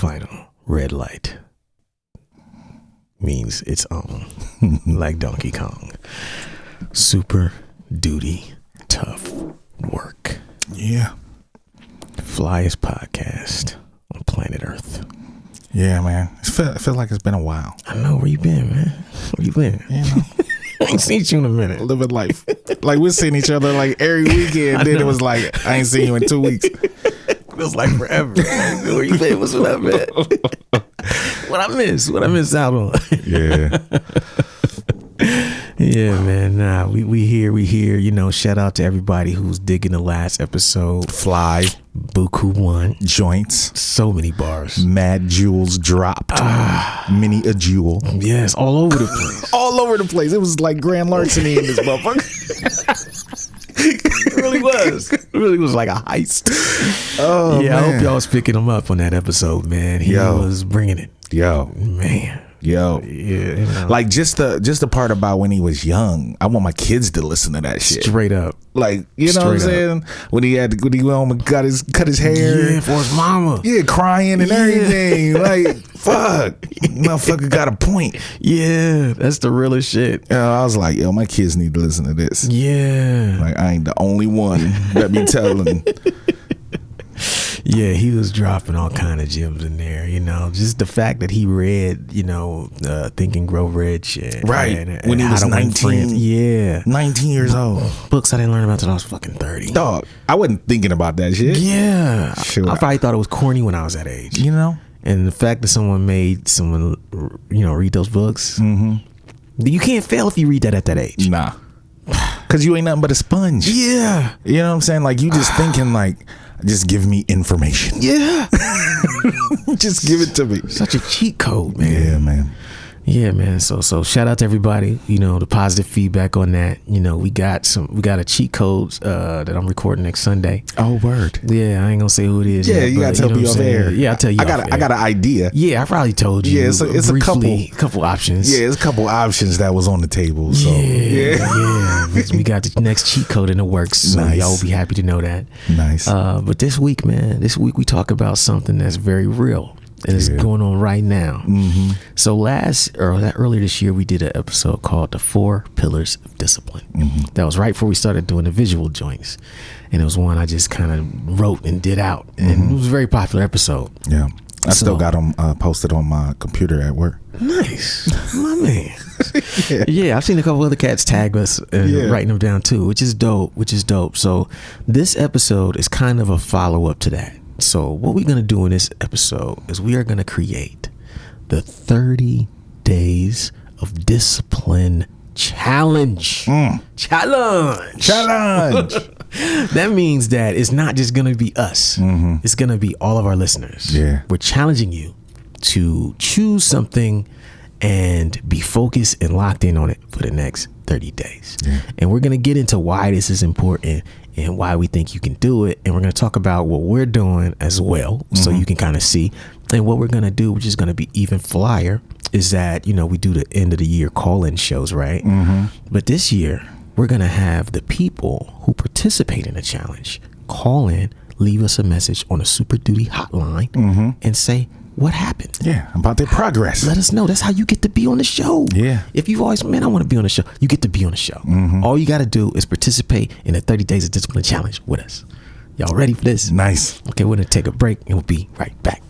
final red light means it's on. Like Donkey Kong. Super duty tough work. Yeah. Flyest podcast on planet Earth. Yeah, man. I feel like it's been a while. I know. Where you been, man? Where you been? You know, I ain't seen you in a minute. living life. Like we're seeing each other like every weekend. Then it was like I ain't seen you in 2 weeks. Feels like forever. Where you been? What's up, man? What I miss? What I miss out on? Yeah. Yeah, man. Nah, we here. You know, shout out to everybody who's digging the last episode. Fly. Buku one. Joints. So many bars. Mad jewels dropped. Mini a jewel. Yes, all over the place. All over the place. It was like grand larceny in this motherfucker. It really was. It really was like a heist. Oh, yeah, man. I hope y'all was picking him up on that episode, man. He was bringing it. Yo. Man. Yo. Yeah. You know. Like just the part about when he was young. I want my kids to listen to that shit. Straight up. Like, you know what I'm saying? When he went home and cut his hair. Yeah, for his mama. Yeah, crying and everything. Like, fuck. Motherfucker got a point. Yeah, that's the realest shit. I was like, yo, my kids need to listen to this. Yeah. Like, I ain't the only one that be telling. Yeah, he was dropping all kind of gems in there, you know. Just the fact that he read, you know, Think and Grow Rich. And, right. And when he was 19. Yeah. 19 years old. Books I didn't learn about until I was fucking 30. Dog, I wasn't thinking about that shit. Yeah. Sure. I probably thought it was corny when I was that age. You know? And the fact that someone made someone, you know, read those books. Mm-hmm. You can't fail if you read that at that age. Nah. Because you ain't nothing but a sponge. Yeah. You know what I'm saying? Like, you just thinking like, just give me information. Yeah. Just give it to me. Such a cheat code, man. Yeah, man. Yeah, man. So shout out to everybody. You know, the positive feedback on that. You know, we got a cheat codes that I'm recording next Sunday. Oh, word. Yeah, I ain't gonna say who it is. Yeah, yet, you gotta tell me off air. Yeah, I'll tell you. I got an idea. Yeah, I probably told you. Yeah, it's briefly, a couple options. Yeah, it's a couple options that was on the table. So yeah. We got the next cheat code in the works. So nice. Y'all will be happy to know that. Nice. But this week, man, we talk about something that's very real. And it's going on right now. Mm-hmm. So earlier this year, we did an episode called The 4 Pillars of Discipline. Mm-hmm. That was right before we started doing the visual joints. And it was one I just kind of wrote and did out. And it was a very popular episode. Yeah. I still got them posted on my computer at work. Nice. My man. Yeah, I've seen a couple other cats tag us and writing them down too, which is dope. So this episode is kind of a follow-up to that. So what we're going to do in this episode is we are going to create the 30 Days of Discipline Challenge. Challenge. That means that it's not just going to be us. Mm-hmm. It's going to be all of our listeners. Yeah. We're challenging you to choose something and be focused and locked in on it for the next 30 days. Yeah. And we're going to get into why this is important and why we think you can do it. And we're going to talk about what we're doing as well, so you can kind of see. And what we're going to do, which is going to be even flyer, is that, you know, we do the end of the year call-in shows, right? Mm-hmm. But this year, we're going to have the people who participate in the challenge call in, leave us a message on a Super Duty hotline and say, what happened? Yeah, about their progress. Let us know. That's how you get to be on the show. Yeah. If you've always, man, I want to be on the show, you get to be on the show. All you got to do is participate in the 30 Days of Discipline Challenge with us. Y'all ready for this? Nice. Okay, we're going to take a break and we'll be right back.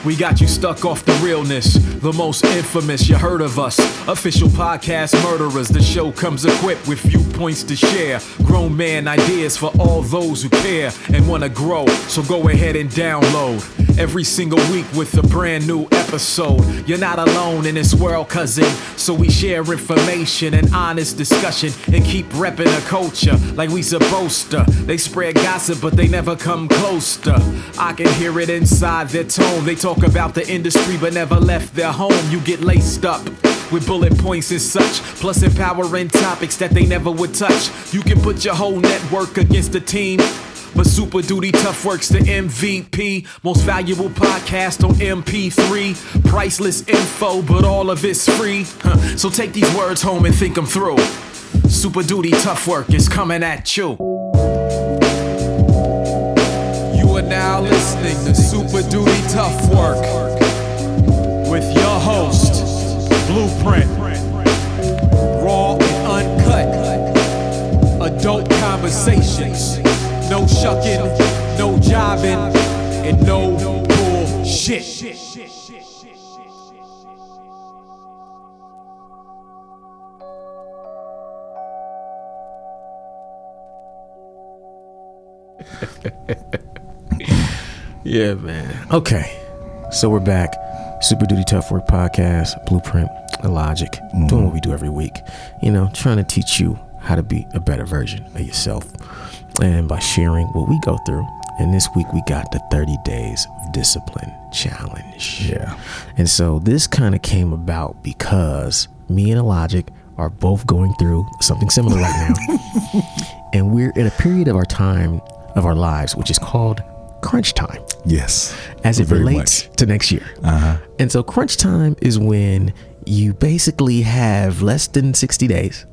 We got you stuck off the realness, the most infamous, you heard of us. Official podcast murderers, the show comes equipped with viewpoints to share. Grown man ideas for all those who care and want to grow, so go ahead and download. Every single week with a brand new episode. You're not alone in this world, cousin, so we share information and honest discussion and keep repping the culture like we supposed to. They spread gossip, but they never come close to. I can hear it inside their tone. They talk about the industry but never left their home. You get laced up with bullet points and such, plus empowering topics that they never would touch. You can put your whole network against the team, but Super Duty Tough Work's the MVP. Most valuable podcast on MP3. Priceless info, but all of it's free. So take these words home and think them through. Super Duty Tough Work is coming at you. You are now listening listening to Super Duty Tough Work with your host, Blueprint. Raw and uncut, adult conversations. No shucking, no jiving, and no bullshit. Yeah, man. Okay, so we're back. Super Duty Tough Work Podcast, Blueprint, Illogic, doing what we do every week. You know, trying to teach you how to be a better version of yourself, and by sharing what we go through. And this week we got the 30 Days of Discipline Challenge. Yeah. And so this kind of came about because me and Illogic are both going through something similar right now. And we're in a period of our time, of our lives, which is called crunch time. Yes. As it Very relates much to next year. Uh-huh. And so crunch time is when you basically have less than 60 days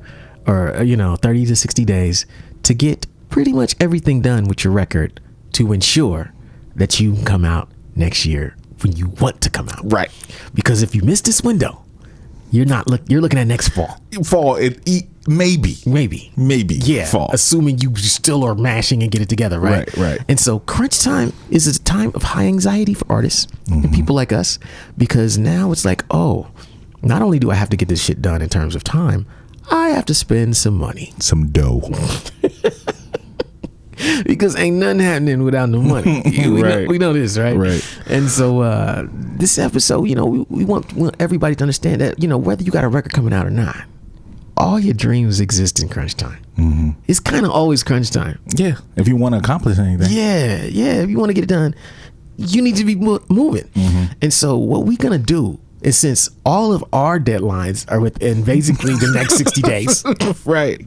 or, 30 to 60 days to get pretty much everything done with your record to ensure that you can come out next year when you want to come out. Right. Because if you miss this window, you're looking at next fall. Maybe. Yeah. Fall. Assuming you still are mashing and get it together, right? Right. And so crunch time is a time of high anxiety for artists and people like us, because now it's like, oh, not only do I have to get this shit done in terms of time, I have to spend some money. Some dough. Because ain't nothing happening without no money. We know this, right? Right. And so this episode, we want everybody to understand that, whether you got a record coming out or not, all your dreams exist in crunch time. Mm-hmm. It's kind of always crunch time. Yeah. If you want to accomplish anything. Yeah. If you want to get it done, you need to be moving. Mm-hmm. And so what we're going to do is, since all of our deadlines are within basically the next 60 days, right,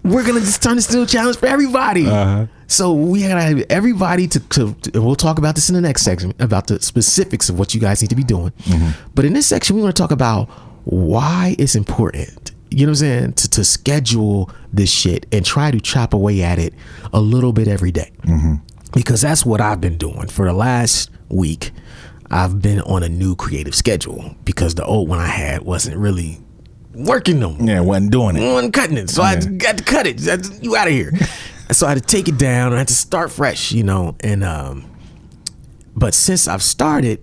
we're going to just turn this into a challenge for everybody. Uh-huh. So we got to have everybody to we'll talk about this in the next section, about the specifics of what you guys need to be doing. Mm-hmm. But in this section, we want to talk about why it's important, you know what I'm saying, to schedule this shit and try to chop away at it a little bit every day. Mm-hmm. Because that's what I've been doing for the last week. I've been on a new creative schedule because the old one I had wasn't really working no more. Yeah, wasn't doing it. Wasn't cutting it. So I got to cut it. You out of here. So I had to take it down. I had to start fresh, and but since I've started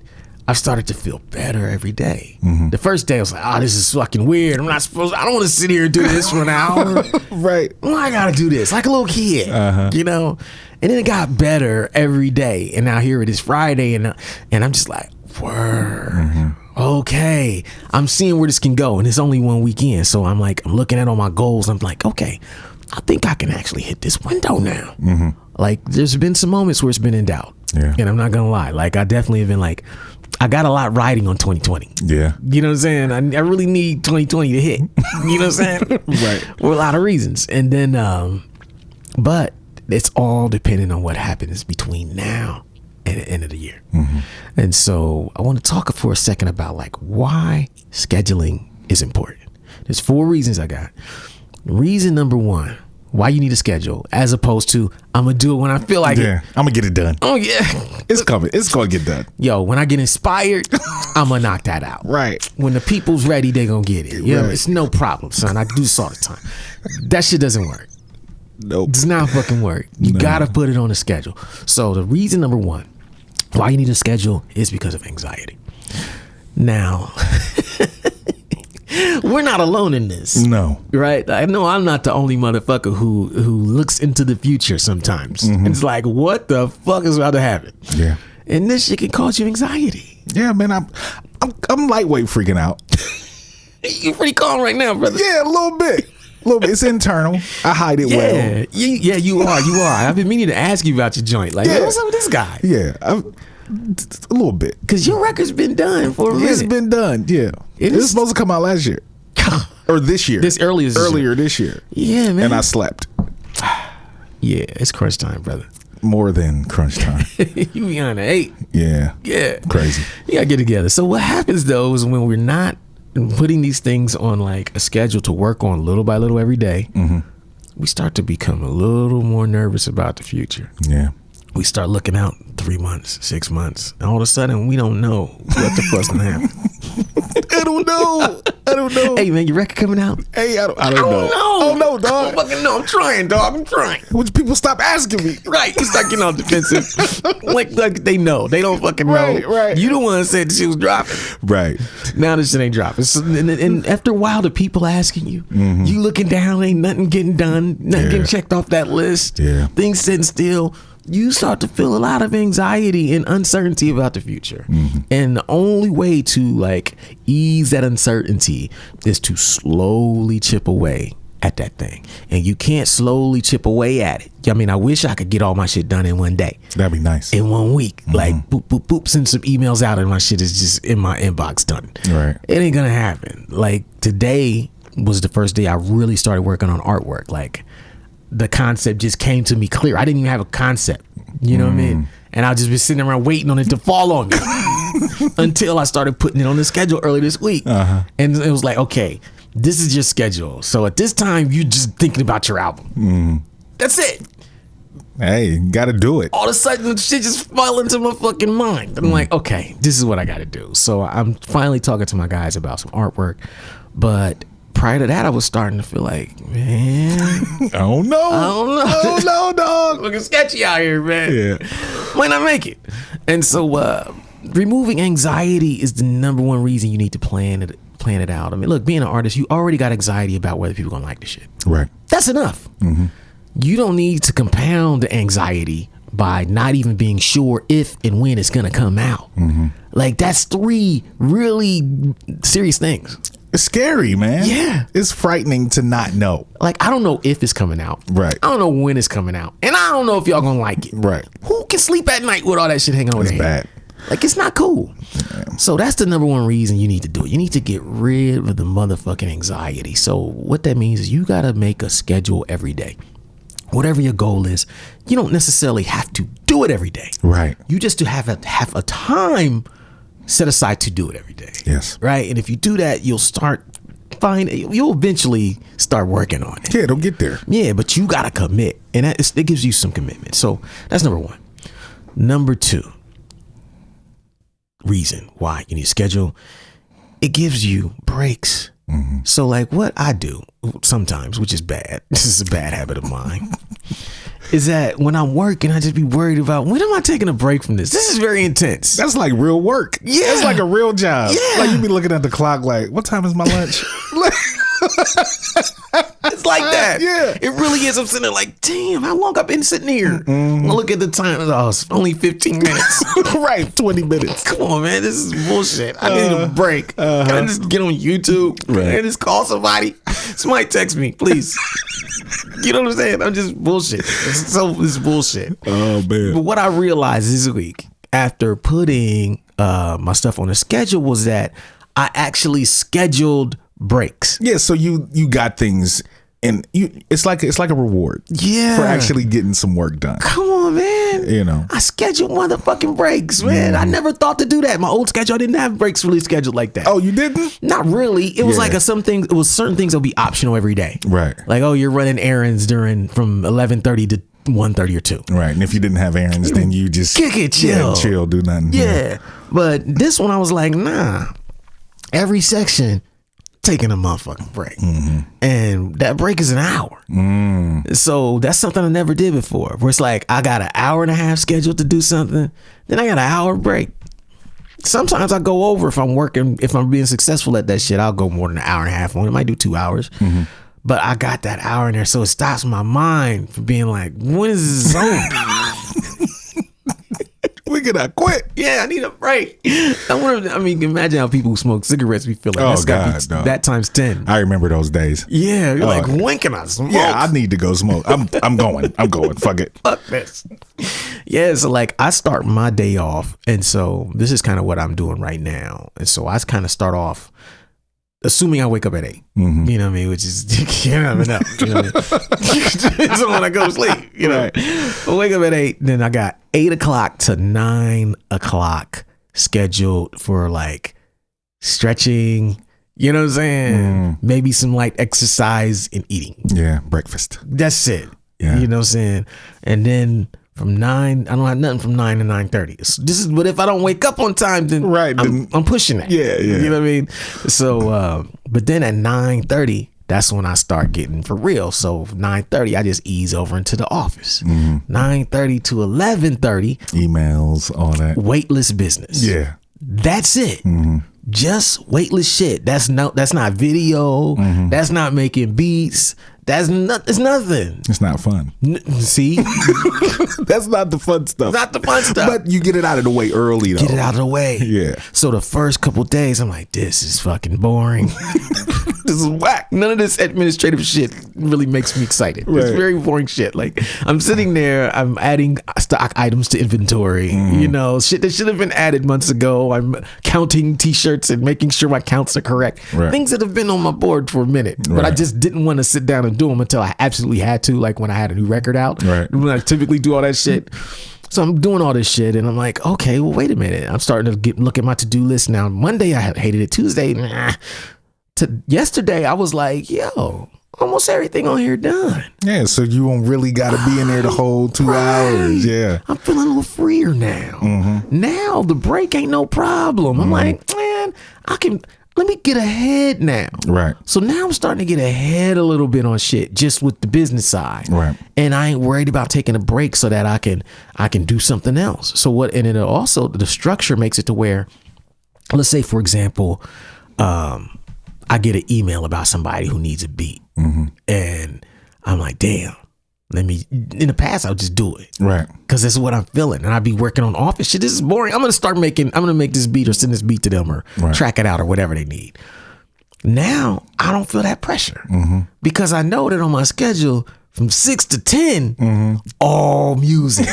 to feel better every day. Mm-hmm. The first day I was like, this is fucking weird. I don't want to sit here and do this for an hour. Right. Well, I got to do this like a little kid, And then it got better every day. And now here it is Friday, and I'm just like, word. Mm-hmm. Okay. I'm seeing where this can go. And it's only one weekend. So I'm looking at all my goals. I'm like, okay, I think I can actually hit this window now. Mm-hmm. Like, there's been some moments where it's been in doubt. Yeah. And I'm not going to lie. Like, I definitely have been like, I got a lot riding on 2020. Yeah. You know what I'm saying? I really need 2020 to hit. You know what I'm saying? Right. For a lot of reasons. And then, but it's all dependent on what happens between now and the end of the year. Mm-hmm. And so I want to talk for a second about why scheduling is important. There's 4 reasons I got. Reason number 1, why you need a schedule, as opposed to I'm gonna do it when I feel like it. I'm gonna get it done. Oh yeah, it's coming. It's gonna get done. Yo, when I get inspired, I'm gonna knock that out. Right. When the people's ready, they gonna get it. You know, it's no problem, son. I do this all the time. That shit doesn't work. Nope. Does not fucking work. You gotta put it on a schedule. So the reason number 1 why you need a schedule is because of anxiety. Now, we're not alone in this. No. Right? I know I'm not the only motherfucker who looks into the future sometimes. Mm-hmm. It's like, what the fuck is about to happen? Yeah. And this shit can cause you anxiety. Yeah, man. I'm lightweight freaking out. You're pretty calm right now, brother. Yeah, a little bit. It's internal. I hide it well. Yeah, you are. I've been meaning to ask you about your joint. Like, what's up with this guy? Yeah, a little bit. Because your record's been done for a minute. It's been done, yeah. It was supposed to come out last year. Or this year. Earlier this year. Yeah, man. And I slept. Yeah, it's crunch time, brother. More than crunch time. You be on 8. Yeah. Crazy. You gotta get together. So what happens though is when we're not putting these things on a schedule to work on little by little every day, we start to become a little more nervous about the future. Yeah. We start looking out 3 months, 6 months. And all of a sudden, we don't know what the fuck's gonna happen. I don't know. Hey, man, your record coming out? Hey, I don't know. Oh, no, dog. I don't fucking know. I'm trying, dog. I'm trying. Which people stop asking me. Right. You start getting all defensive. like they know. They don't fucking know. Right. You the one that said the shit was dropping. Right. Now this shit ain't dropping. So, and after a while, the people asking you, you looking down, ain't nothing getting done, nothing getting checked off that list. Yeah. Things sitting still. You start to feel a lot of anxiety and uncertainty about the future. And the only way to like ease that uncertainty is to slowly chip away at that thing. And you can't slowly chip away at it. I mean, I wish I could get all my shit done in one day. That'd be nice. In 1 week. Like boop, boop, boop, send some emails out and my shit is just in my inbox done. Right. It ain't gonna happen. Like today was the first day I really started working on artwork. Like the concept just came to me clear. I didn't even have a concept. You know what I mean? And I'll just be sitting around waiting on it to fall on me until I started putting it on the schedule early this week. And it was like, okay, this is your schedule. So at this time, you're just thinking about your album. That's it. Hey, gotta do it. All of a sudden, shit just fell into my fucking mind. I'm like, okay, this is what I gotta do. So I'm finally talking to my guys about some artwork. But prior to that, I was starting to feel like, man, I don't know. Oh no, dog. Looking sketchy out here, man. Yeah. Might not make it. And so removing anxiety is the number one reason you need to plan it out. I mean, look, being an artist, you already got anxiety about whether people gonna like the shit. Right. That's enough. You don't need to compound the anxiety by not even being sure if and when it's gonna come out. Like that's 3 really serious things. It's scary, man. Yeah. It's frightening to not know. Like, I don't know if it's coming out. Right. I don't know when it's coming out. And I don't know if y'all gonna like it. Right. Who can sleep at night with all that shit hanging over their head? Bad. Like, it's not cool. Yeah. So that's the number one reason you need to do it. You need to get rid of the motherfucking anxiety. So what that means is you gotta make a schedule every day. Whatever your goal is, you don't necessarily have to do it every day. Right. You just have a time set aside to do it every day. Yes. Right. And if you do that, you'll eventually start working on it. Yeah, it'll get there. Yeah, but you gotta commit, and it gives you some commitment. So that's number 1. Number 2 reason why you need a schedule: it gives you breaks. So like what I do sometimes, which is bad, this is a bad habit of mine, is that when I'm working, I just be worried about when am I taking a break from this? This is very intense. That's like real work. Yeah. That's like a real job. Yeah. Like you be looking at the clock like, what time is my lunch? It's like that. Yeah. It really is. I'm sitting there like, damn, how long I've been sitting here? I look at the time. Oh, it's only 15 minutes. Right. 20 minutes. Come on, man. This is bullshit. I need a break. Can I just get on YouTube? Right. Can I just call somebody? Somebody text me, please. You know what I'm saying? I'm just bullshit. It's bullshit. Oh, man. But what I realized this week after putting my stuff on the schedule was that I actually scheduled breaks. Yeah, so you got things, and it's like a reward. Yeah, for actually getting some work done. Come on, man. You know, I scheduled motherfucking breaks, man. I never thought to do that. My old schedule, I didn't have breaks really scheduled like that. Oh, you didn't? Not really. It was like certain things that would be optional every day. Right. Like, oh, you're running errands from 11:30 to 1:30 or 2. Right. And if you didn't have errands, then you just kick it, chill, do nothing. Yeah. But this one, I was like, nah. Every section taking a motherfucking break, and that break is an hour. So that's something I never did before, where it's like I got an hour and a half scheduled to do something, then I got an hour break. Sometimes I go over if I'm working, if I'm being successful at that shit, I'll go more than an hour and a half on it. Might do 2 hours, but I got that hour in there, so it stops my mind from being like, when is this over? We gonna quit. Yeah, I need a break. I mean, imagine how people who smoke cigarettes be feeling. Oh, that's God, no. That times 10. I remember those days. Yeah, you're like, when can I smoke? Yeah, I need to go smoke. I'm going. Fuck it. Fuck this. Yeah, so like I start my day off, and so this is kind of what I'm doing right now. And so I kind of start off assuming I wake up at 8, you know what I mean? Which is, you never know. You know what I mean? So when I go to sleep, you know, I wake up at 8, then I got 8 o'clock to 9 o'clock scheduled for like stretching, you know what I'm saying? Maybe some light exercise and eating. Yeah, breakfast. That's it. Yeah. You know what I'm saying? And then from 9. I don't have nothing from 9 to 9:30. This is, but if I don't wake up on time, then I'm pushing it. Yeah. You know what I mean? So, but then at 9:30, that's when I start getting for real. So 9:30, I just ease over into the office. 9:30 to 11:30, emails, all that. Weightless business. Yeah. That's it. Just weightless shit. That's not video. That's not making beats. It's nothing. It's not fun. See? That's not the fun stuff. Not the fun stuff. But you get it out of the way early, though. Get it out of the way. Yeah. So the first couple days, I'm like, this is fucking boring. This is whack. None of this administrative shit really makes me excited. Right. It's very boring shit. Like, I'm sitting there, I'm adding stock items to inventory. You know, shit that should have been added months ago. I'm counting t-shirts and making sure my counts are correct. Right. Things that have been on my board for a minute. But I just didn't want to sit down and do them until I absolutely had to, like when I had a new record out. Right. When I typically do all that shit. So I'm doing all this shit and I'm like, okay, well, wait a minute. I'm starting to look at my to-do list now. Monday, I hated it. Tuesday, yesterday, I was like, yo, almost everything on here done. Yeah, so you don't really got to be in there the whole 2 hours. Yeah. I'm feeling a little freer now. Now the break ain't no problem. I'm like, man, let me get ahead now. Right. So now I'm starting to get ahead a little bit on shit just with the business side. Right. And I ain't worried about taking a break so that I can do something else. So and it also, the structure makes it to where, let's say, for example, I get an email about somebody who needs a beat. And I'm like, damn. In the past, I would just do it. Right. Because that's what I'm feeling. And I'd be working on office shit. This is boring. I'm going to make this beat or send this beat to them or track it out or whatever they need. Now, I don't feel that pressure because I know that on my schedule from 6 to 10, all music.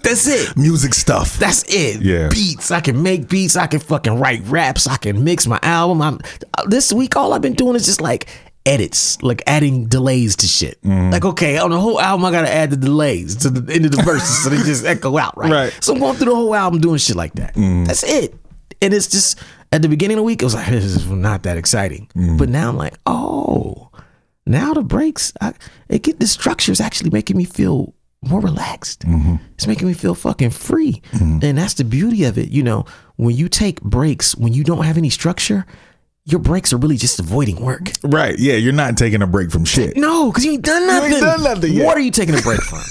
That's it. Music stuff. That's it. Yeah. Beats. I can make beats. I can fucking write raps. I can mix my album. This week, all I've been doing is just like edits, like adding delays to shit. Like, okay, on the whole album, I gotta add the delays to the end of the verses so they just echo out, right? So I'm going through the whole album doing shit like that. That's it. And it's just, at the beginning of the week, it was like, this is not that exciting. But now I'm like, oh, now the breaks, the structure is actually making me feel more relaxed. It's making me feel fucking free. And that's the beauty of it. You know, when you take breaks, when you don't have any structure, your breaks are really just avoiding work. Right. Yeah. You're not taking a break from shit. No, because you ain't done nothing. You ain't done nothing yet. What are you taking a break from?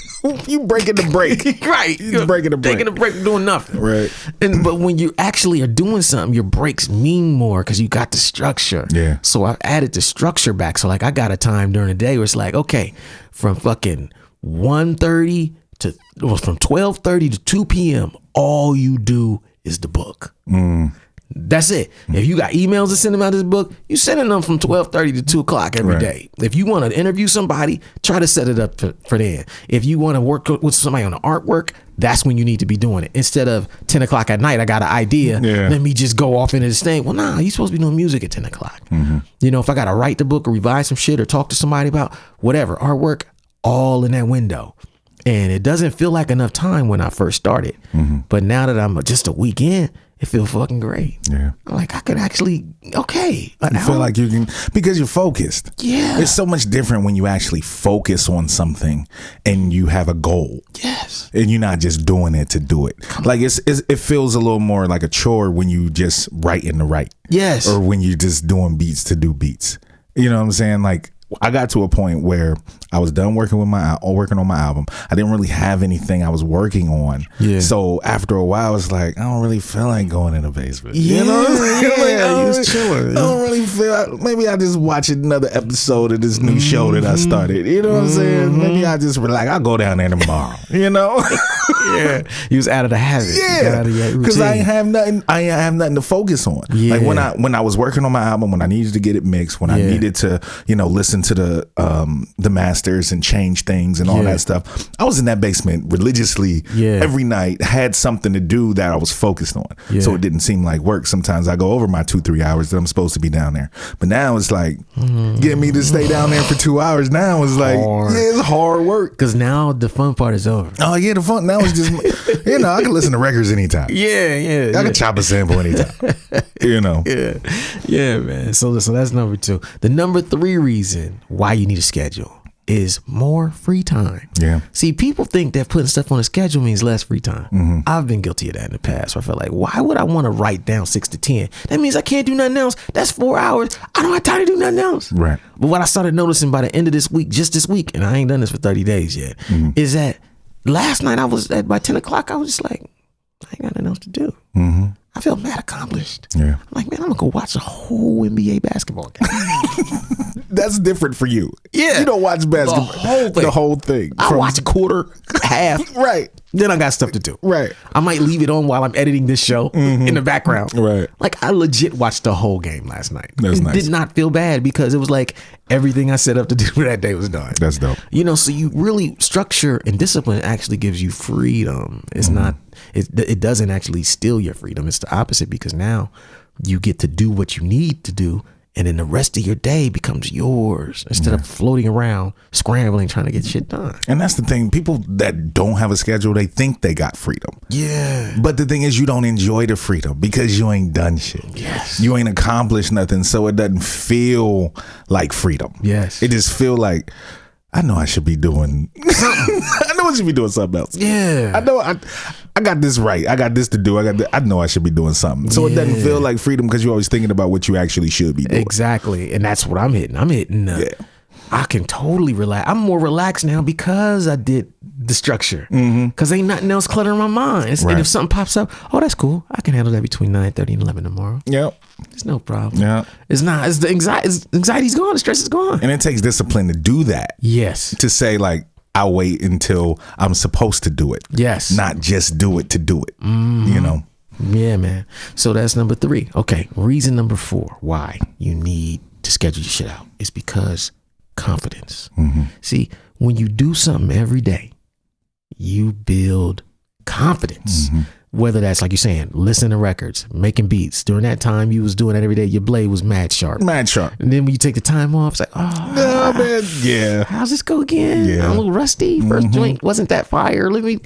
You breaking the break. Right. You're breaking the break. Taking a break from doing nothing. Right. But when you actually are doing something, your breaks mean more because you got the structure. Yeah. So I've added the structure back. So like I got a time during the day where it's like, okay, from fucking 1:30 from 12:30 to 2 p.m., all you do is the book. That's it. If you got emails to send them out this book, you sending them from 12:30 to 2 o'clock every day. If you want to interview somebody, try to set it up for then. If you want to work with somebody on the artwork, that's when you need to be doing it. Instead of 10 o'clock at night, I got an idea. Let me just go off into this thing. Well, nah, you're supposed to be doing music at 10 o'clock. You know, if I got to write the book or revise some shit or talk to somebody about whatever, artwork, all in that window. And it doesn't feel like enough time when I first started. But now that I'm just a week in, it feels fucking great. Yeah. I'm like, I could actually, okay. You feel like you can, because you're focused. Yeah. It's so much different when you actually focus on something and you have a goal. Yes. And you're not just doing it to do it. Like it feels a little more like a chore when you just writing to write. Yes. Or when you're just doing beats to do beats. You know what I'm saying? Like, I got to a point where I was done working on my album. I didn't really have anything I was working on. Yeah. So after a while, it's like I don't really feel like going in the basement. Yeah, you know, you was chilling. I don't really feel. Maybe I just watch another episode of this new show that I started. You know what I'm saying? Maybe I just relax. I'll go down there tomorrow. You know? Yeah. You was out of the habit. Yeah. Because I ain't have nothing. I ain't have nothing to focus on. Yeah. Like when I was working on my album, when I needed to get it mixed, when I needed to, listen to the masters and change things and all that stuff, I was in that basement religiously every night, had something to do that I was focused on. So it didn't seem like work. Sometimes I go over my 2-3 hours that I'm supposed to be down there, but now it's like getting me to stay down there for 2 hours now is like it's hard work, because now the fun part is over. Oh yeah, the fun now is just I can listen to records anytime. I can chop a sample anytime. Yeah, man. So that's number 2. The number 3 reason why you need a schedule is more free time. Yeah. See, people think that putting stuff on a schedule means less free time. I've been guilty of that in the past. Where I felt like, why would I want to write down 6 to 10? That means I can't do nothing else. That's 4 hours. I don't have time to do nothing else. Right. But what I started noticing by the end of this week, just this week, and I ain't done this for 30 days yet, is that last night by 10 o'clock, I was just like, I ain't got nothing else to do. I felt mad accomplished. Yeah. I'm like, man, I'm gonna go watch the whole NBA basketball game. That's different for you. Yeah. You don't watch basketball. The whole thing. I watch a quarter, half. Right. Then I got stuff to do. Right. I might leave it on while I'm editing this show in the background. Right. Like, I legit watched the whole game last night. That's nice. Did not feel bad because it was like everything I set up to do that day was done. That's dope. You know, so you really, structure and discipline actually gives you freedom. It's not, it doesn't actually steal your freedom. It's the opposite, because now you get to do what you need to do. And then the rest of your day becomes yours instead of floating around, scrambling, trying to get shit done. And that's the thing. People that don't have a schedule, they think they got freedom. Yeah. But the thing is, you don't enjoy the freedom because you ain't done shit. Yes. You ain't accomplished nothing. So it doesn't feel like freedom. Yes. It just feel like, I know I should be doing something. I know I should be doing something else. Yeah. I know I got this right. I got this to do. I know I should be doing something. So it doesn't feel like freedom because you're always thinking about what you actually should be doing. Exactly. And that's what I'm hitting. I can totally relax. I'm more relaxed now because I did the structure. Because ain't nothing else cluttering my mind. And if something pops up, oh, that's cool. I can handle that between 9:30 and 11 tomorrow. Yep. There's no problem. Yeah. It's not. It's the anxiety's gone. The stress is gone. And it takes discipline to do that. Yes. To say, like, I'll wait until I'm supposed to do it. Yes. Not just do it to do it. You know? Yeah, man. So that's number 3. Okay. Reason number 4 why you need to schedule your shit out is because confidence. See, when you do something every day, you build confidence. Whether that's, like you're saying, listening to records, making beats. During that time you was doing that every day, your blade was mad sharp. Mad sharp. And then when you take the time off, it's like, oh, man. Yeah. How's this go again? Yeah. I'm a little rusty. First joint wasn't that fire. Let me.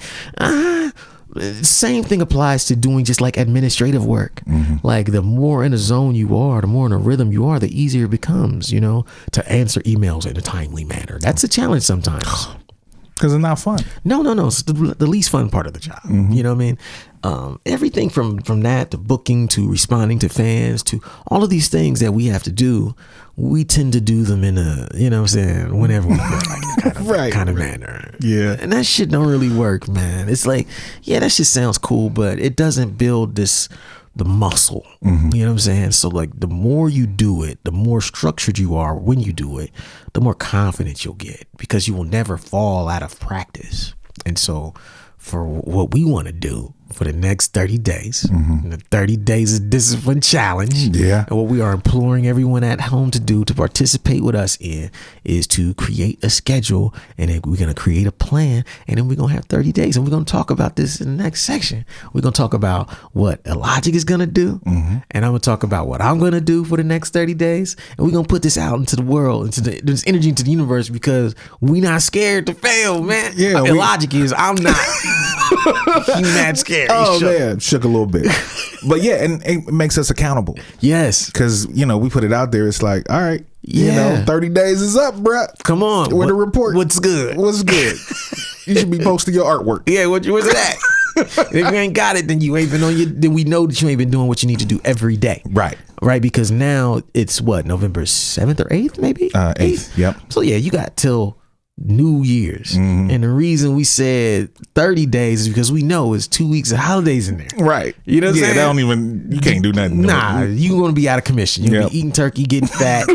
Same thing applies to doing just like administrative work. Like, the more in a zone you are, the more in a rhythm you are, the easier it becomes, you know, to answer emails in a timely manner. That's a challenge sometimes. Because it's not fun. No. It's the least fun part of the job. You know what I mean? Everything from that to booking to responding to fans to all of these things that we have to do, we tend to do them in a, you know what I'm saying, whenever we feel like it, kind of manner. Yeah. And that shit don't really work, man. It's like, yeah, that shit sounds cool, but it doesn't build the muscle. You know what I'm saying? So, like, the more you do it, the more structured you are when you do it, the more confidence you'll get, because you will never fall out of practice. And so for what we want to do for the next 30 days, the 30 days of discipline challenge. Yeah. And what we are imploring everyone at home to do, to participate with us in, is to create a schedule, and then we're going to create a plan, and then we're going to have 30 days. And we're going to talk about this in the next section. We're going to talk about what Illogic is going to do. And I'm going to talk about what I'm going to do for the next 30 days. And we're going to put this out into the world, into this energy, into the universe, because we're not scared to fail, man. Yeah. Illogic is, I'm not. You mad scared. Oh, man. Shook a little bit. But yeah, and it makes us accountable. Yes. Because, you know, we put it out there. It's like, all right, you Yeah. know, 30 days is up, bruh. Come on. With a report. What's good? What's good? You should be posting your artwork. Yeah, what's that? If you ain't got it, then you ain't been on your. Then we know that you ain't been doing what you need to do every day. Right. Right. Because now it's what, November 7th or 8th, maybe? 8th. Yep. So yeah, you got till New Year's. And the reason we said 30 days is because we know it's 2 weeks of holidays in there. Right. You know what I'm saying? That don't even, you can't do nothing. Nah, you're going to be out of commission. You're going to be eating turkey, getting fat,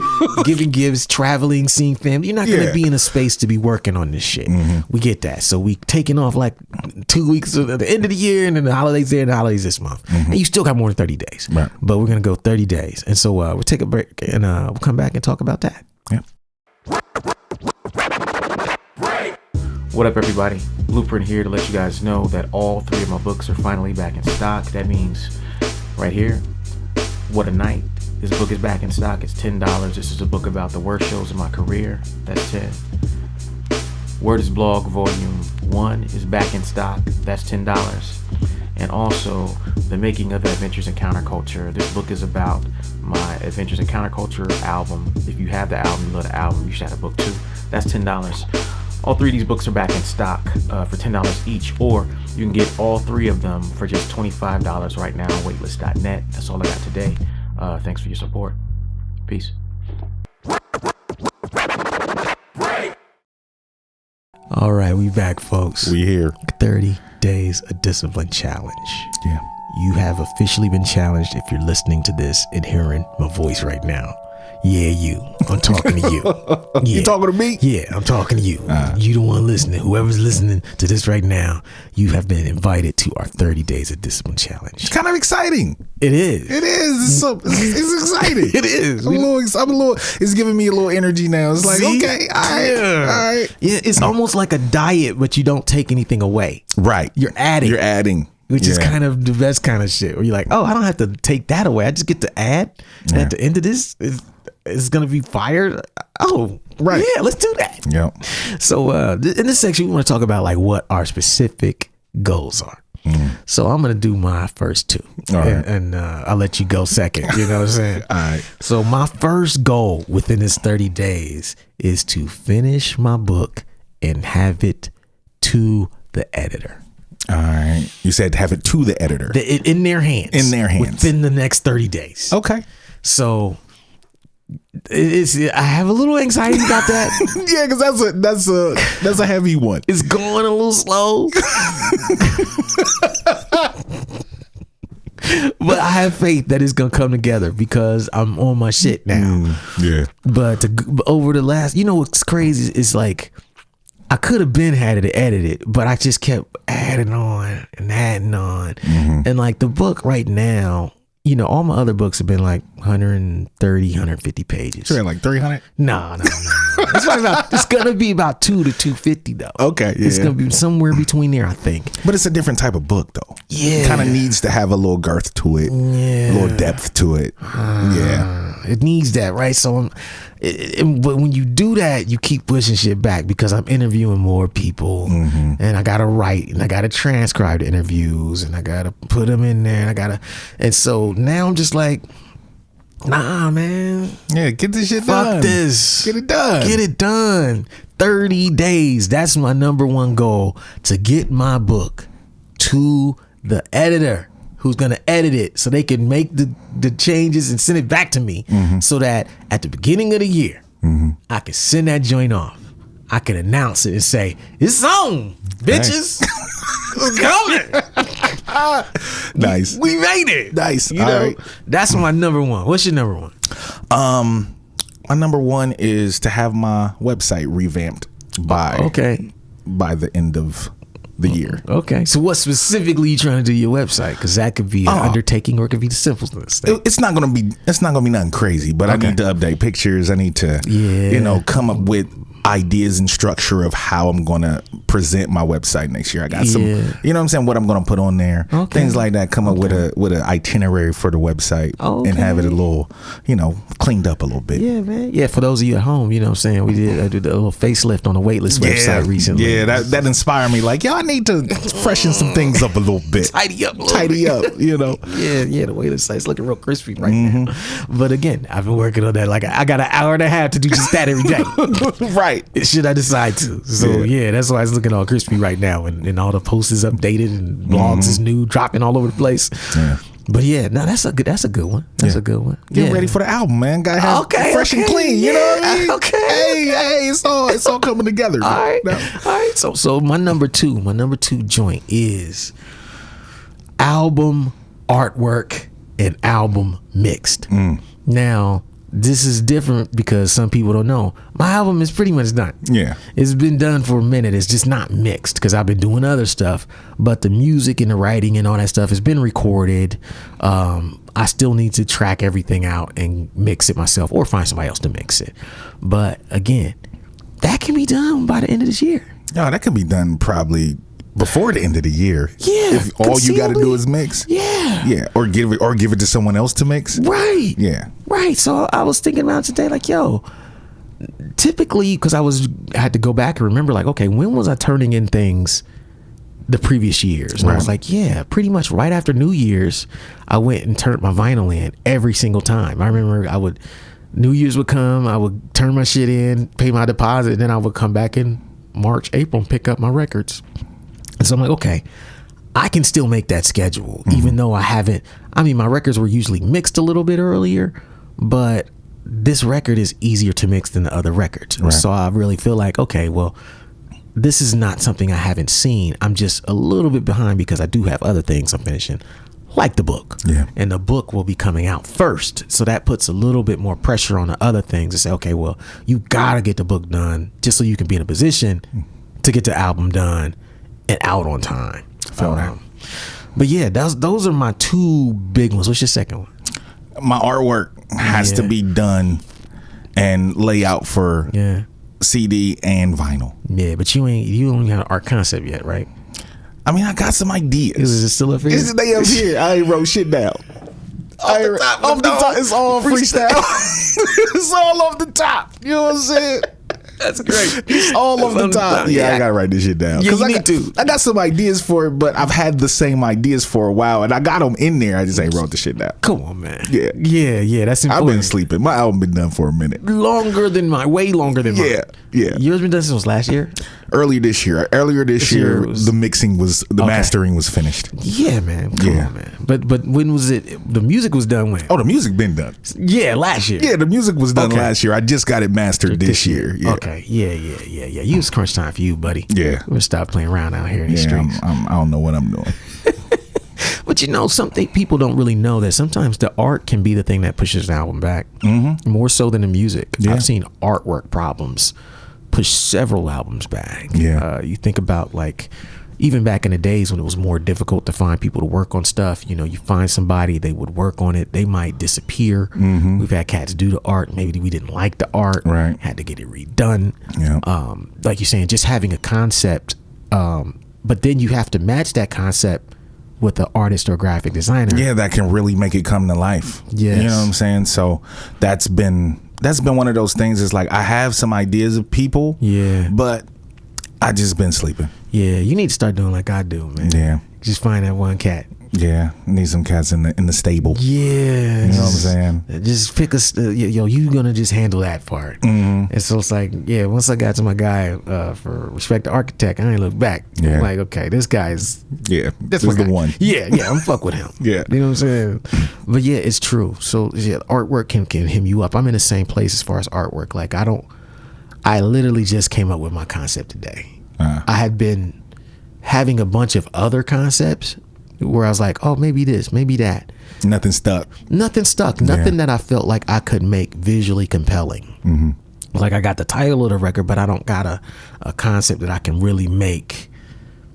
giving gifts, traveling, seeing family. You're not going to be in a space to be working on this shit. We get that. So we taking off like 2 weeks at the end of the year, and then the holidays there and the holidays this month. And you still got more than 30 days. Right. But we're going to go 30 days. And so we'll take a break, and we'll come back and talk about that. Yep. What up, everybody? Blueprint here to let you guys know that all 3 of my books are finally back in stock. That means right here, What a Night. This book is back in stock. It's $10. This is a book about the worst shows in my career. That's 10. Word is Blog Volume 1 is back in stock. That's $10. And also, The Making of Adventures in Counterculture. This book is about my Adventures in Counterculture album. If you have the album, you love the album, you should have the book too. That's $10. All 3 of these books are back in stock for $10 each, or you can get all 3 of them for just $25 right now on waitlist.net. That's all I got today. Thanks for your support. Peace. All right, we back, folks. We here. 30 days of discipline challenge. Yeah. You have officially been challenged if you're listening to this and hearing my voice right now. Yeah, you. I'm talking to you. Yeah. You talking to me? Yeah, I'm talking to you. You the one listening. Whoever's listening to this right now, you have been invited to our 30 days of discipline challenge. It's kind of exciting. It is. It is. It's exciting. It is. I'm a little. It's giving me a little energy now. It's like, See? okay, all right. Yeah, it's almost like a diet, but you don't take anything away. Right. You're adding. Which is kind of the best kind of shit. Where you're like, oh, I don't have to take that away. I just get to add. And at the end of this, it's going to be fired. Oh, right. Yeah, let's do that. Yep. So in this section, we want to talk about like what our specific goals are. So I'm going to do my first 2. All right. And I'll let you go second. You know what I'm saying? All right. So my first goal within this 30 days is to finish my book and have it to the editor. All right. You said have it to the editor. In their hands. In their hands. Within the next 30 days. Okay. So I have a little anxiety about that. Yeah, because that's a heavy one. It's going a little slow. But I have faith that it's going to come together because I'm on my shit now. Yeah. But over the last, you know what's crazy is like, I could have been had it edited, but I just kept adding on and adding on. And like the book right now, you know, all my other books have been like 130, 150 pages. So like 300? No. It's going to be about 2 to 250 though. Okay. Yeah. It's going to be somewhere between there, I think. But it's a different type of book though. Yeah. It kind of needs to have a little girth to it. Yeah. A little depth to it. Yeah. It needs that, right? So but when you do that, you keep pushing shit back because I'm interviewing more people and I got to write and I got to transcribe the interviews and I got to put them in there and so now I'm just like, nah, man. Yeah, get this shit done. Fuck this. Get it done. Get it done. 30 days. That's my number one goal, to get my book to the editor who's going to edit it so they can make the changes and send it back to me so that at the beginning of the year, I can send that joint off. I can announce it and say, it's on, bitches. It's coming. Nice. We made it. Nice. You know, that's my number one. What's your number one? My number one is to have my website revamped by the end of the year. Okay. So what specifically you trying to do your website? Because that could be an undertaking or it could be the simplest thing. It's not gonna be nothing crazy, but I need to update pictures. I need to come up with ideas and structure of how I'm gonna present my website next year. I got some, you know what I'm saying, what I'm gonna put on there, things like that. Come up with an itinerary for the website and have it a little, cleaned up a little bit. Yeah, man. Yeah, for those of you at home, you know what I'm saying, I did a little facelift on the Waitlist website recently. Yeah, that inspired me. Like, I need to freshen some things up a little bit. Tidy up, you know. Yeah, the Waitlist site's looking real crispy right now. But again, I've been working on that. Like, I got an hour and a half to do just that every day. Right. Should I decide to. So yeah, that's why it's looking all crispy right now, and all the posts is updated and blogs is new, dropping all over the place. Yeah. But yeah, no, that's a good one. That's a good one. Get ready for the album, man. Gotta have fresh and clean. You know what I mean? Okay. Hey, it's all coming together. All right. So my number two joint is album artwork and album mixed. Now, this is different because some people don't know. My album is pretty much done. Yeah. It's been done for a minute. It's just not mixed because I've been doing other stuff. But the music and the writing and all that stuff has been recorded. I still need to track everything out and mix it myself or find somebody else to mix it. But again, that can be done by the end of this year. No, that can be done probably before the end of the year. Yeah. If all you got to do is mix. Yeah. Yeah. Or give it to someone else to mix. Right. Yeah. Right. So I was thinking about today, like, yo, typically, because I had to go back and remember, like, okay, when was I turning in things the previous years? And I was like, yeah, pretty much right after New Year's, I went and turned my vinyl in every single time. I remember New Year's would come, I would turn my shit in, pay my deposit, and then I would come back in March, April and pick up my records. And so I'm like, okay, I can still make that schedule, even though my records were usually mixed a little bit earlier, but this record is easier to mix than the other records. Right. So I really feel like, okay, well, this is not something I haven't seen. I'm just a little bit behind because I do have other things I'm finishing, like the book. Yeah. And the book will be coming out first. So that puts a little bit more pressure on the other things to say, okay, well, you got to get the book done just so you can be in a position to get the album done and out on time. But yeah, those are my two big ones. What's your second one? My artwork has to be done and lay out for CD and vinyl. Yeah, but you don't have an art concept yet, right? I mean, I got some ideas. Is it still up here? They up here. I ain't wrote shit down. Off the top, it's all freestyle. It's all off the top. You know what I'm saying? That's great. It's all off the top. Yeah, I gotta write this shit down. Yeah, you need to. I got some ideas for it, but I've had the same ideas for a while, and I got them in there. I just ain't wrote the shit down. Come on, man. Yeah. That's important. I've been sleeping. My album been done for a minute. Way longer than mine. Yeah. Yours been done since last year? Earlier this year, the mixing the mastering was finished. Yeah, man. Come on, man. But when was it? The music was done when? Oh, the music been done. Yeah, last year. Yeah, the music was done last year. I just got it mastered this year. Yeah. Okay. Yeah. You was crunch time for you, buddy. Yeah. We're gonna stop playing around out here in the streets. I don't know what I'm doing. But something people don't really know, that sometimes the art can be the thing that pushes an album back, more so than the music. Yeah. I've seen artwork problems push several albums back. Yeah. You think about even back in the days when it was more difficult to find people to work on stuff, you find somebody, they would work on it, they might disappear. We've had cats do the art, maybe we didn't like the art, right? Had to get it redone. Yeah. Like you're saying, just having a concept, but then you have to match that concept with an artist or graphic designer. Yeah, that can really make it come to life. Yes. You know what I'm saying? So that's been one of those things. It's like I have some ideas of people, but I just been sleeping. Yeah, you need to start doing like I do, man. Yeah. Just find that one cat. Yeah, need some cats in the stable. Yeah, you know what I'm saying. Just pick you gonna just handle that part. And so it's like, once I got to my guy for Respect the Architect, I ain't look back. Yeah. I'm like, okay, this guy's this was the one. Yeah, I'm fuck with him. Yeah, you know what I'm saying. But yeah, it's true. So artwork can hem you up. I'm in the same place as far as artwork. Like I literally just came up with my concept today. I had been having a bunch of other concepts where I was like, oh, maybe this, maybe that. Nothing stuck. Nothing that I felt like I could make visually compelling. Like I got the title of the record, but I don't got a concept that I can really make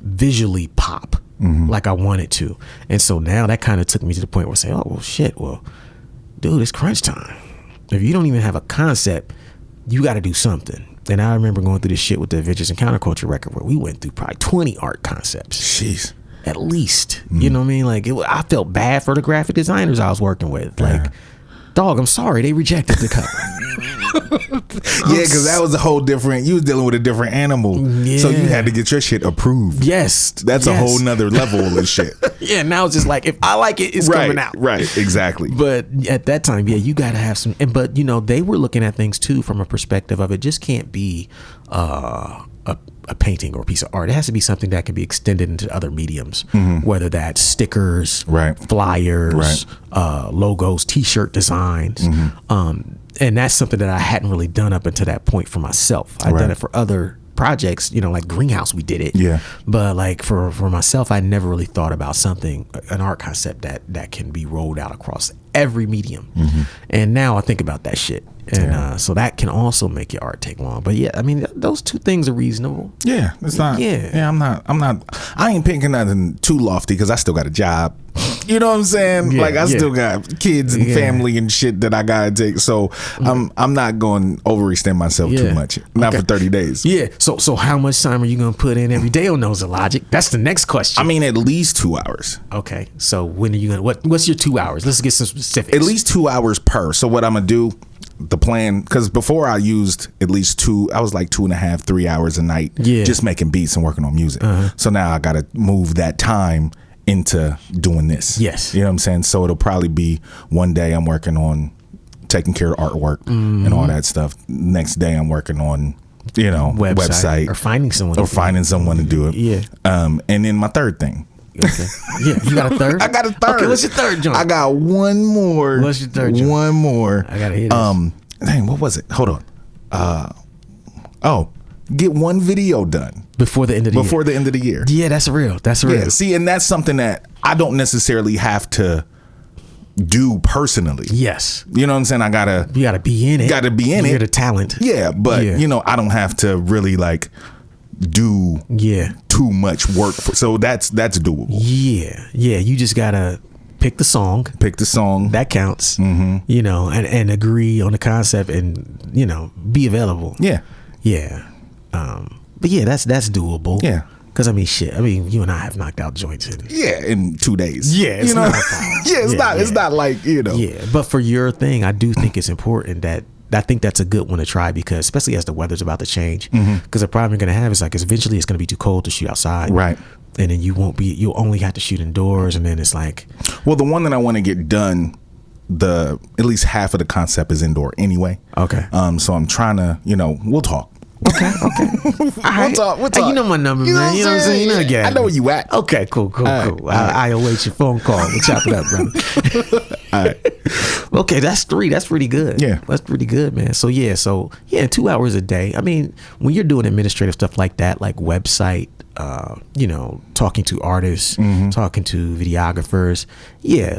visually pop like I wanted to. And so now that kind of took me to the point where I say, oh, well, shit, dude, it's crunch time. If you don't even have a concept, you got to do something. And I remember going through this shit with the Adventures in Counterculture record where we went through probably 20 art concepts. Jeez. At least. You know what I mean? Like, I felt bad for the graphic designers I was working with. Like, dog, I'm sorry, they rejected the cover. Yeah, because that was a whole different, you was dealing with a different animal. Yeah. So you had to get your shit approved. Yes. That's a whole nother level of shit. Yeah, now it's just like, if I like it, it's coming out. Right, exactly. But at that time, you got to have some, but they were looking at things too from a perspective of it just can't be a painting or a piece of art. It has to be something that can be extended into other mediums, whether that's stickers, flyers, logos, t-shirt designs. And that's something that I hadn't really done up until that point for myself. I've done it for other projects, like Greenhouse, we did it. Yeah. But like for myself, I never really thought about an art concept that can be rolled out across every medium. And now I think about that shit. And so that can also make your art take long. But yeah, I mean, those two things are reasonable. Yeah, it's not. Yeah, I ain't picking nothing too lofty because I still got a job. You know what I'm saying? Like I still got kids and family and shit that I gotta take. So I'm not going to overextend myself too much. Not for 30 days. Yeah. So how much time are you gonna put in every day on those Illogic? That's the next question. I mean, at least 2 hours. Okay. So when are you gonna? What's your 2 hours? Let's get some specifics. At least 2 hours per. So what I'm gonna do? The plan, because before I used at least I was like 2.5, 3 hours a night just making beats and working on music. So now I got to move that time into doing this. Yes. You know what I'm saying? So it'll probably be one day I'm working on taking care of artwork and all that stuff. Next day I'm working on, website or finding someone to do it. Yeah. And then my third thing. Okay. Yeah, you got a third? I got a third. Okay, what's your third, John? I got one more. What's your third, John? One more. I gotta hear this. Dang, what was it? Hold on. Get one video done before the end of the year. Yeah, that's real. Yeah, see, and that's something that I don't necessarily have to do personally. Yes. You know what I'm saying? You gotta be in it. You're the talent. Yeah, but I don't have to really like do too much work so that's doable. Yeah, you just gotta pick the song that counts. And agree on the concept and be available. Yeah but yeah, that's doable. Yeah, because you and I have knocked out joints in 2 days. Yeah, it's not a problem. It's not like yeah, but for your thing, I do think it's important that I think that's a good one to try, because especially as the weather's about to change, because the problem you're going to have is eventually it's going to be too cold to shoot outside. Right. And then you'll only have to shoot indoors. And then it's like, well, the one that I want to get done, at least half of the concept is indoor anyway. Okay. So I'm trying to, we'll talk. Okay. We'll talk. Hey, you know my number, man. You know what I'm saying? I know where you at. Okay, cool. I await your phone call. We'll chop it up, brother. All right. Okay, that's 3. That's pretty good. Yeah. That's pretty good, man. So 2 hours a day. When you're doing administrative stuff like that, like website, talking to artists, talking to videographers,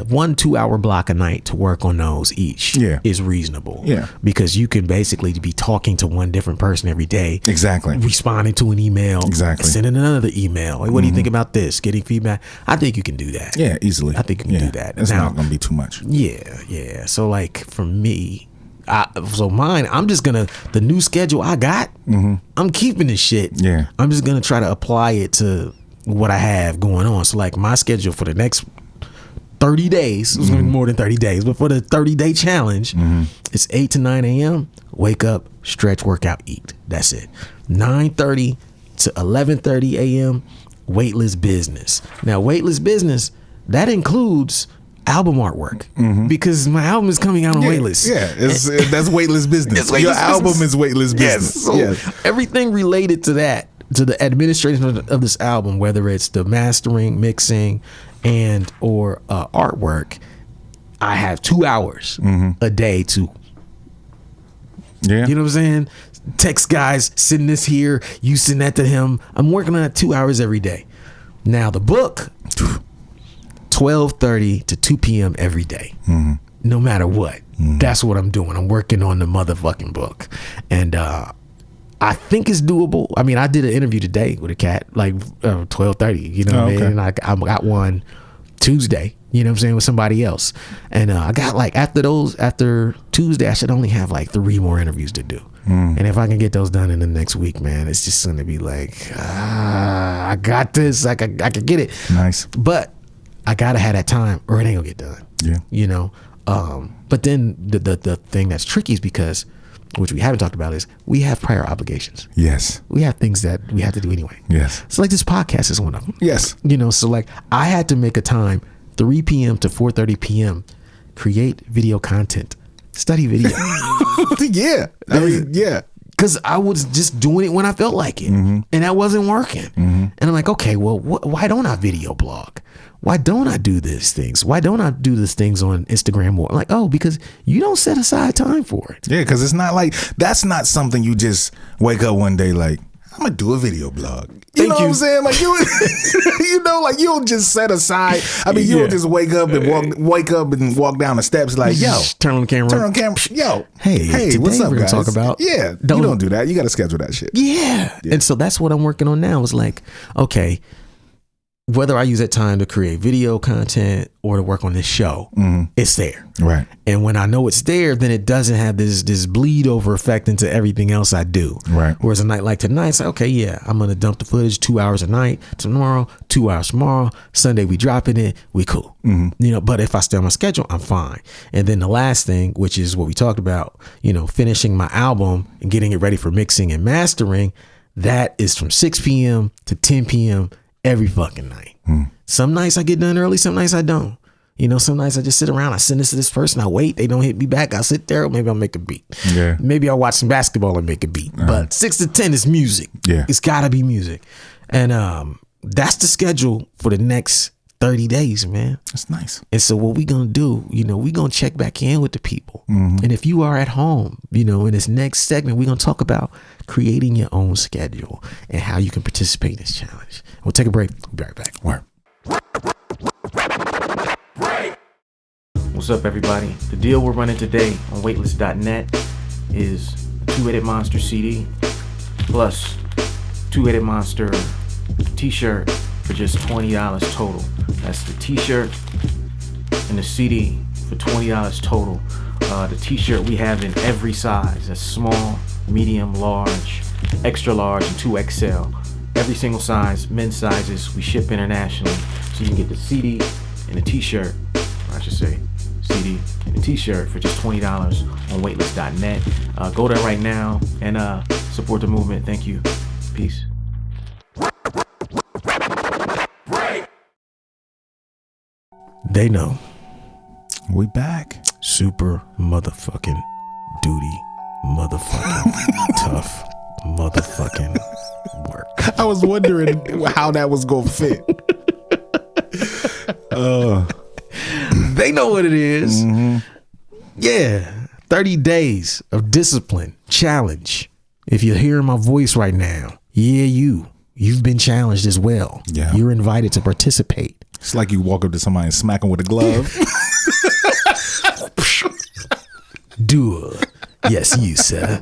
1 2 hour block a night to work on those each is reasonable. Yeah. Because you can basically be talking to one different person every day. Exactly. Responding to an email. Exactly. Sending another email. Like, what do you think about this? Getting feedback. I think you can do that. Yeah, easily. I think you can do that. It's not going to be too much. Yeah. So for me, mine, I'm just gonna, the new schedule I got, I'm keeping this shit. Yeah. I'm just gonna try to apply it to what I have going on. So my schedule for the next 30 days, it's gonna be more than 30 days, but for the 30-day challenge, it's 8 to 9 a.m. Wake up, stretch, workout, eat. That's it. 9:30 to 11:30 a.m. Weightless business. Now, weightless business, that includes album artwork, because my album is coming out on Weightless. Yeah, that's weightless business. Your album is weightless business. Yes. So everything related to that, to the administration of this album, whether it's the mastering, mixing, and or artwork, I have 2 hours a day to. Yeah. You know what I'm saying? Text guys, send this here, you send that to him. I'm working on that 2 hours every day. Now the book, 12:30 to 2 p.m. every day, no matter what. That's what I'm doing. I'm working on the motherfucking book, and I think it's doable. I did an interview today with a cat, 12:30. You know what I mean? And I got one Tuesday. You know what I'm saying, with somebody else, and I got after Tuesday, I should only have 3 more interviews to do. And if I can get those done in the next week, man, it's just gonna be I got this. I could get it. Nice, but I gotta have that time or it ain't gonna get done. Yeah. But then the thing that's tricky is because, which we haven't talked about, is we have prior obligations. Yes. We have things that we have to do anyway. Yes. So this podcast is one of them. Yes. So I had to make a time, 3 p.m. to 4:30 p.m., create video content, study video. Yeah. Yeah. Because I was just doing it when I felt like it, and that wasn't working. And I'm like, okay, well, why don't I video blog? Why don't I do these things? Why don't I do these things on Instagram more? I'm like, because you don't set aside time for it. Yeah, because it's not that's not something you just wake up one day I'm gonna do a video blog. You know what I'm saying? You don't just set aside. You don't just wake up and walk down the steps yo, turn on the camera. Yo, hey, what's up, we're guys? Talk about you don't do that. You got to schedule that shit. Yeah. And so that's what I'm working on now. Is okay, whether I use that time to create video content or to work on this show, it's there. Right. And when I know it's there, then it doesn't have this bleed over effect into everything else I do. Right. Whereas a night like tonight, it's okay, I'm going to dump the footage 2 hours a night. Tomorrow, 2 hours tomorrow. Sunday, we dropping it. We cool. But if I stay on my schedule, I'm fine. And then the last thing, which is what we talked about, finishing my album and getting it ready for mixing and mastering, that is from 6 p.m. to 10 p.m. every fucking night. Some nights I get done early, some nights I don't. You know, some nights I just sit around, I send this to this person, I wait, they don't hit me back, I'll sit there, maybe I'll make a beat. Yeah. Maybe I'll watch some basketball and make a beat. But 6 to 10 is music. Yeah. It's gotta be music. And that's the schedule for the next 30 days, man. That's nice. And so what we gonna do, you know, we gonna check back in with the people. And if you are at home, you know, in this next segment, we're gonna talk about creating your own schedule and how you can participate in this challenge. We'll take a break. We'll be right back. Word. What's up, everybody? The deal we're running today on weightless.net is a 2-Headed Monster CD plus 2-Headed Monster t-shirt for just $20 total. That's the t-shirt and the CD for $20 total. The t-shirt we have in every size. That's small, medium, large, extra large, and 2XL. Every single size, men's sizes, we ship internationally. So you can get the CD and the t-shirt, or I should say CD and the t-shirt for just $20 on weightless.net. Go there right now and support the movement. Thank you. Peace. They know. We back. Super motherfucking duty, motherfucking tough motherfucking work. I was wondering how that was gonna fit. They know what it is. Yeah, 30 days of discipline, challenge. If you're hearing my voice right now, you've been challenged as well. Yeah. You're invited to participate. It's like you walk up to somebody and smack them with a glove. Do it. Yes, you, sir.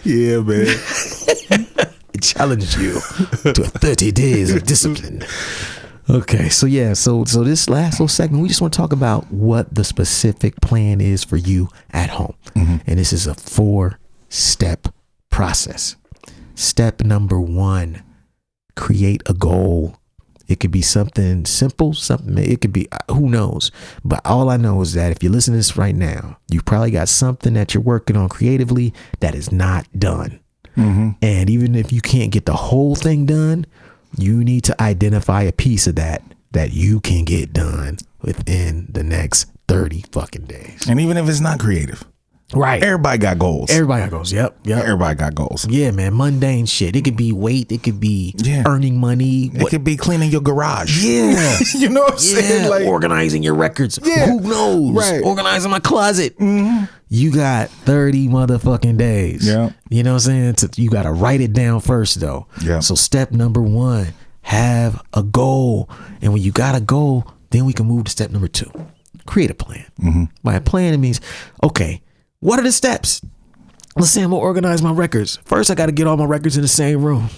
Yeah, man. I challenge you to 30 days of discipline. Okay, so this last little segment, we just want to talk about what the specific plan is for you at home. And this is a 4-step process. Step number 1, create a goal. It could be something simple, it could be, who knows? But all I know is that if you listen to this right now, you probably got something that you're working on creatively that is not done. And even if you can't get the whole thing done, you need to identify a piece of that you can get done within the next 30 fucking days. And even if it's not creative. Right. Everybody got goals. Everybody got goals. Yep. Everybody got goals. Yeah, man. Mundane shit. It could be weight. It could be earning money. It could be cleaning your garage. Yeah. You know what I'm saying? Like, organizing your records. Yeah. Who knows? Right. Organizing my closet. You got 30 motherfucking days. Yeah. You know what I'm saying? You got to write it down first, though. Yeah. So step number 1, have a goal. And when you got a goal, then we can move to step number 2. Create a plan. By a plan, it means, okay, what are the steps? Let's say I'm gonna organize my records. First, I got to get all my records in the same room.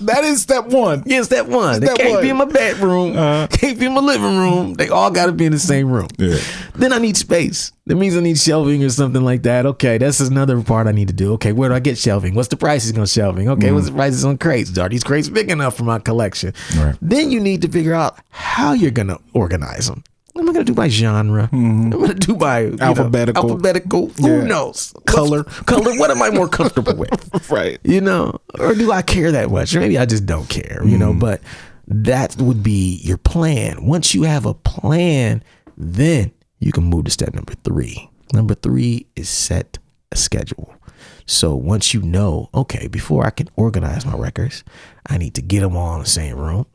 that is step 1. Yeah, step 1. They can't be in my bedroom. Can't be in my living room. They all got to be in the same room. Yeah. Then I need space. That means I need shelving or something like that. Okay, that's another part I need to do. Okay, where do I get shelving? What's the prices on shelving? Okay, what's the prices on crates? Are these crates big enough for my collection? Right. Then you need to figure out how you're going to organize them. I'm going to do by genre. I'm going to do by alphabetical. Alphabetical. Who knows? Color. What am I more comfortable with? Right. You know, or do I care that much? Or maybe I just don't care, you know, but that would be your plan. Once you have a plan, then you can move to step number 3. Number 3 is set a schedule. So once you know, okay, before I can organize my records, I need to get them all in the same room.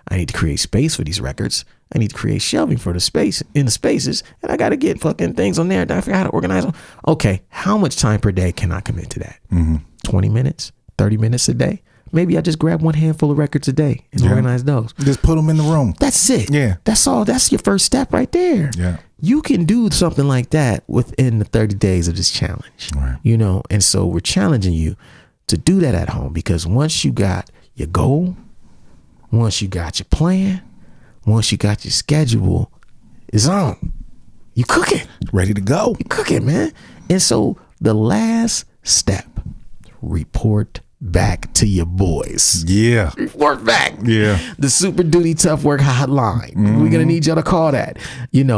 I need to create space for these records. I need to create shelving for the space in the spaces, and I got to get fucking things on there. I forgot how to organize them. Okay, how much time per day can I commit to that? 20 minutes, 30 minutes a day? Maybe I just grab one handful of records a day and organize those. Just put them in the room. That's it. Yeah. That's all. That's your first step right there. Yeah. You can do something like that within the 30 days of this challenge. Right. You know, and so we're challenging you to do that at home, because once you got your goal, once you got your plan, once you got your schedule, it's on. You cooking. Ready to go. You cooking, man. And so the last step, report back to your boys. Yeah. Report back. Yeah. The Super Duty Tough Work Hotline. We're gonna need y'all to call that.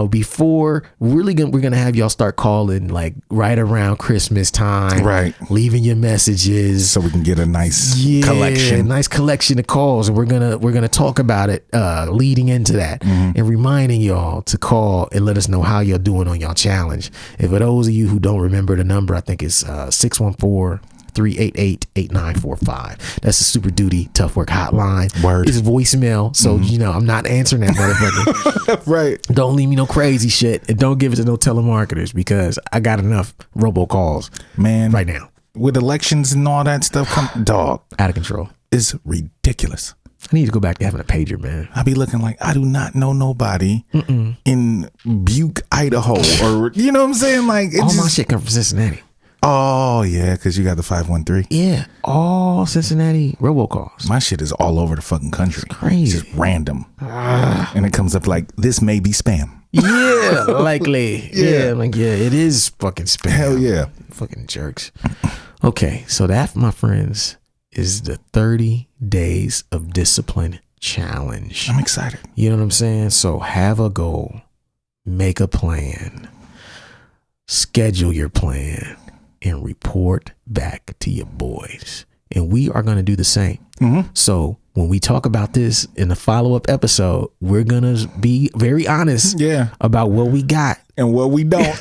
Before we're gonna have y'all start calling like right around Christmas time. Right. Leaving your messages So we can get a nice a collection. nice collection of calls, and we're gonna talk about it leading into that, and reminding y'all to call and let us know how you're doing on y'all challenge. And for those of you who don't remember the number, I think it's 614-388-8945. That's the Super Duty Tough Work Hotline. Word. It's voicemail, so I'm not answering that motherfucker. Right. Don't leave me no crazy shit, and don't give it to no telemarketers, because I got enough robocalls, Man. right now. With elections and all that stuff, dog, Out of control. it's ridiculous. I need to go back to having a pager, man. I be looking like I do not know nobody in Butte, Idaho, or you know what I'm saying? Like All my shit come from Cincinnati. Oh yeah, because you got the 513. Yeah, all Cincinnati robocalls. My shit is all over the fucking country. crazy. It's just random, and it comes up like this may be spam. Yeah, likely. Yeah. It is fucking spam. Hell yeah. Fucking jerks. Okay, so that, my friends, is the 30 Days of Discipline Challenge. I'm excited. You know what I'm saying? So have a goal, make a plan, schedule your plan, and report back to your boys. And we are going to do the same. So when we talk about this in the follow-up episode, we're going to be very honest about what we got. And what we don't.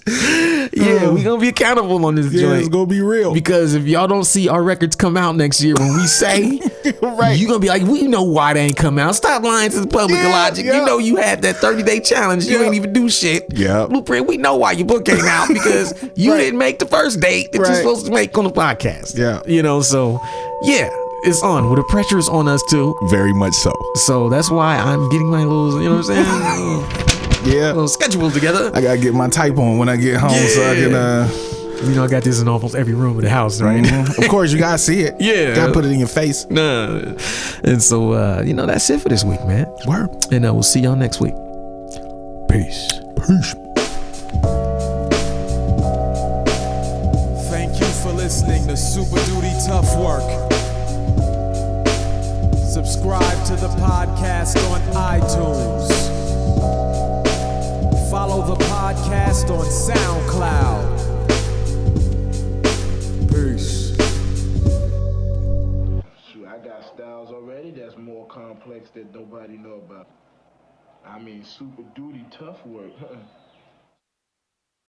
Yeah, we're going to be accountable on this joint. It's going to be real. Because if y'all don't see our records come out next year when we say, Right. you're going to be like, we know why they ain't come out. Stop lying to the public, Illogic. Yeah. You know you had that 30-day challenge. You ain't even do shit. Yeah. Blueprint, we know why your book came out, because you didn't make the first date that you're supposed to make on the podcast. Yeah. So, yeah, it's on. Well, the pressure is on us, too. Very much so. So that's why I'm getting my little, you know what I'm saying? Yeah. Little schedule together. I got to get my type on when I get home so I can... I got this in almost every room of the house, right? Of course, you got to see it. Yeah. Got to put it in your face. Nah. And so, that's it for this week, man. Word. And we'll see y'all next week. Peace. Peace. Thank you for listening to Super Duty Tough Work. Subscribe to the podcast on iTunes. Follow the podcast on SoundCloud. Peace. Shoot, I got styles already that's more complex that nobody know about. I mean, Super Duty Tough Work.